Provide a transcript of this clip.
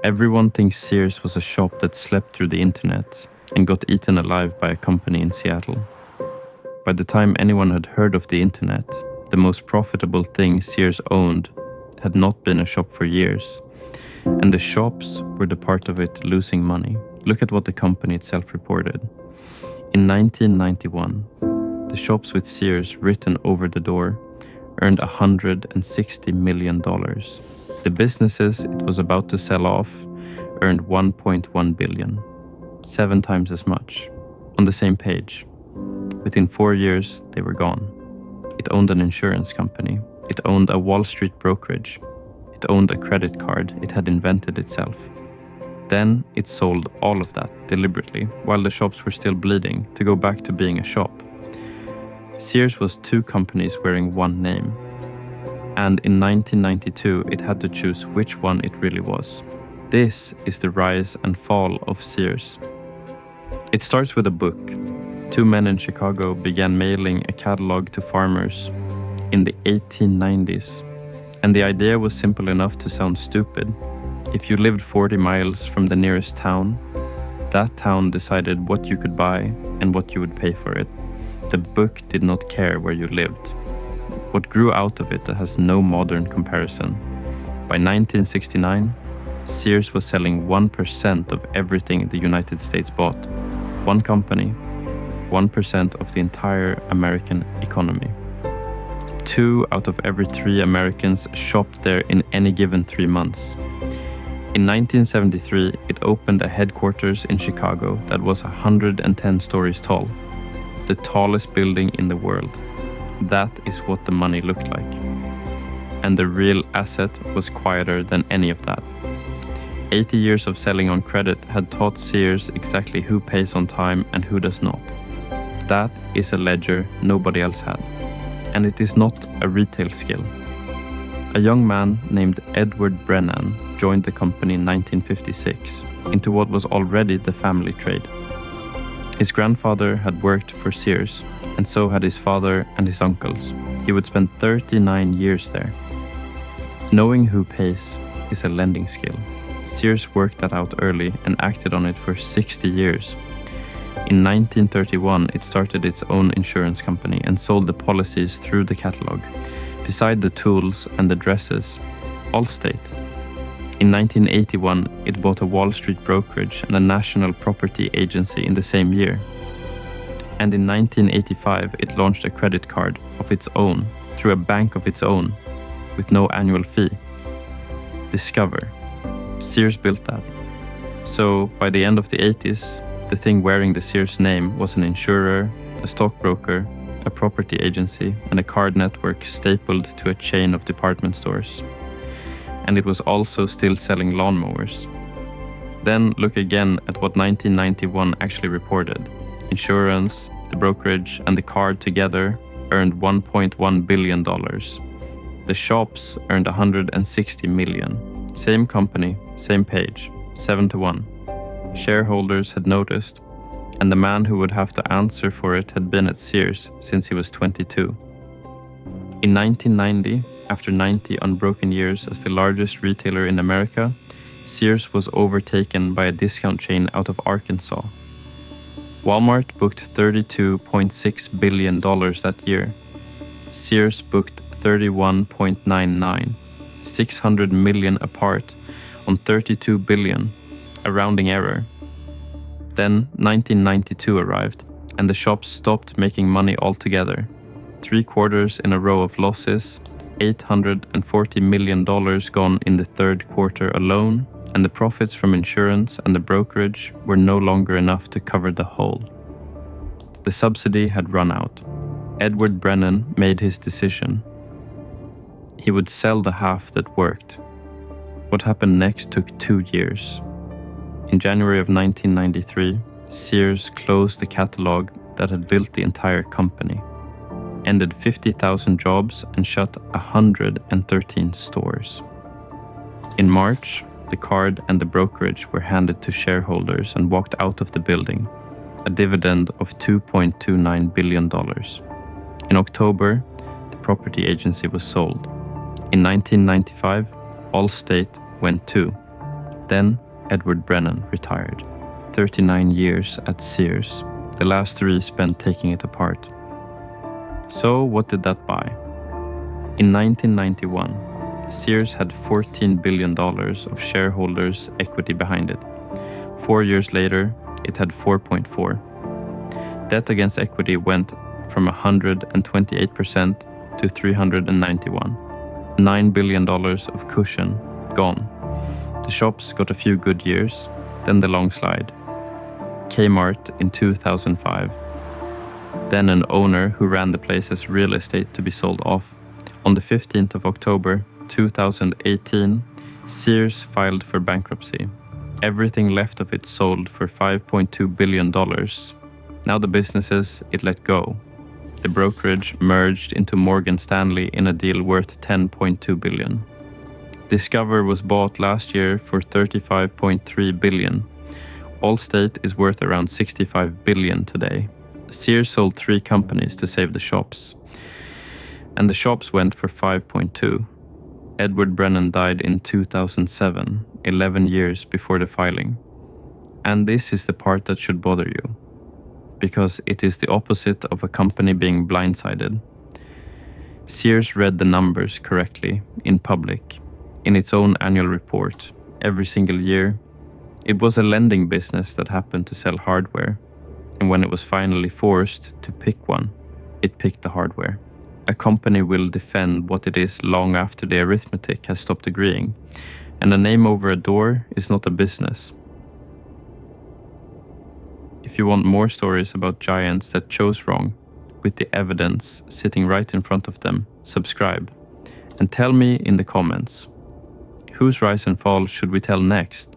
Everyone thinks Sears was a shop that slept through the internet and got eaten alive by a company in Seattle. By the time anyone had heard of the internet, the most profitable thing Sears owned had not been a shop for years, and the shops were the part of it losing money. Look at what the company itself reported. In 1991, the shops with Sears written over the door earned $160 million. The businesses it was about to sell off earned $1.1 billion, 7 times as much, on the same page. Within 4 years, they were gone. It owned an insurance company. It owned a Wall Street brokerage. It owned a credit card it had invented itself. Then it sold all of that deliberately, while the shops were still bleeding, to go back to being a shop. Sears was 2 companies wearing one name. And in 1992, it had to choose which one it really was. This is the rise and fall of Sears. It starts with a book. 2 men in Chicago began mailing a catalog to farmers in the 1890s. And the idea was simple enough to sound stupid. If you lived 40 miles from the nearest town, that town decided what you could buy and what you would pay for it. The book did not care where you lived. What grew out of it has no modern comparison. By 1969, Sears was selling 1% of everything the United States bought. One company, 1% of the entire American economy. 2 out of every 3 Americans shopped there in any given 3 months. In 1973, it opened a headquarters in Chicago that was 110 stories tall, the tallest building in the world. That is what the money looked like. And the real asset was quieter than any of that. 80 years of selling on credit had taught Sears exactly who pays on time and who does not. That is a ledger nobody else had. And it is not a retail skill. A young man named Edward Brennan joined the company in 1956 into what was already the family trade. His grandfather had worked for Sears, and so had his father and his uncles. He would spend 39 years there. Knowing who pays is a lending skill. Sears worked that out early and acted on it for 60 years. In 1931, it started its own insurance company and sold the policies through the catalog. Beside the tools and the dresses, Allstate. In 1981, it bought a Wall Street brokerage and a national property agency in the same year. And in 1985, it launched a credit card of its own through a bank of its own with no annual fee. Discover. Sears built that. So by the end of the 80s, the thing wearing the Sears name was an insurer, a stockbroker, a property agency, and a card network stapled to a chain of department stores. And it was also still selling lawnmowers. Then look again at what 1991 actually reported. Insurance, the brokerage, and the card together earned $1.1 billion. The shops earned $160 million. Same company, same page, 7-1. Shareholders had noticed, and the man who would have to answer for it had been at Sears since he was 22. In 1990, after 90 unbroken years as the largest retailer in America, Sears was overtaken by a discount chain out of Arkansas. Walmart booked $32.6 billion that year. Sears booked 31.99, 600 million apart on 32 billion, a rounding error. Then 1992 arrived, and the shops stopped making money altogether. 3 quarters in a row of losses, $840 million gone in the third quarter alone, and the profits from insurance and the brokerage were no longer enough to cover the whole. The subsidy had run out. Edward Brennan made his decision. He would sell the half that worked. What happened next took 2 years. In January of 1993, Sears closed the catalog that had built the entire company, ended 50,000 jobs, and shut 113 stores. In March, the card and the brokerage were handed to shareholders and walked out of the building, a dividend of $2.29 billion. In October, the property agency was sold. In 1995, Allstate went too. Then Edward Brennan retired. 39 years at Sears, the last 3 spent taking it apart. So what did that buy? In 1991, Sears had $14 billion of shareholders' equity behind it. 4 years later, it had 4.4. Debt against equity went from 128% to 391. $9 billion of cushion gone. The shops got a few good years, then the long slide. Kmart in 2005. Then an owner who ran the place as real estate to be sold off. On the 15th of October 2018, Sears filed for bankruptcy. Everything left of it sold for $5.2 billion. Now the businesses it let go. The brokerage merged into Morgan Stanley in a deal worth $10.2 billion. Discover was bought last year for $35.3 billion. Allstate is worth around $65 billion today. Sears sold 3 companies to save the shops. And the shops went for 5.2. Edward Brennan died in 2007, 11 years before the filing. And this is the part that should bother you, because it is the opposite of a company being blindsided. Sears read the numbers correctly, in public, in its own annual report, every single year. It was a lending business that happened to sell hardware, and when it was finally forced to pick one, it picked the hardware. A company will defend what it is long after the arithmetic has stopped agreeing, and a name over a door is not a business. If you want more stories about giants that chose wrong, with the evidence sitting right in front of them, subscribe. And tell me in the comments, whose rise and fall should we tell next?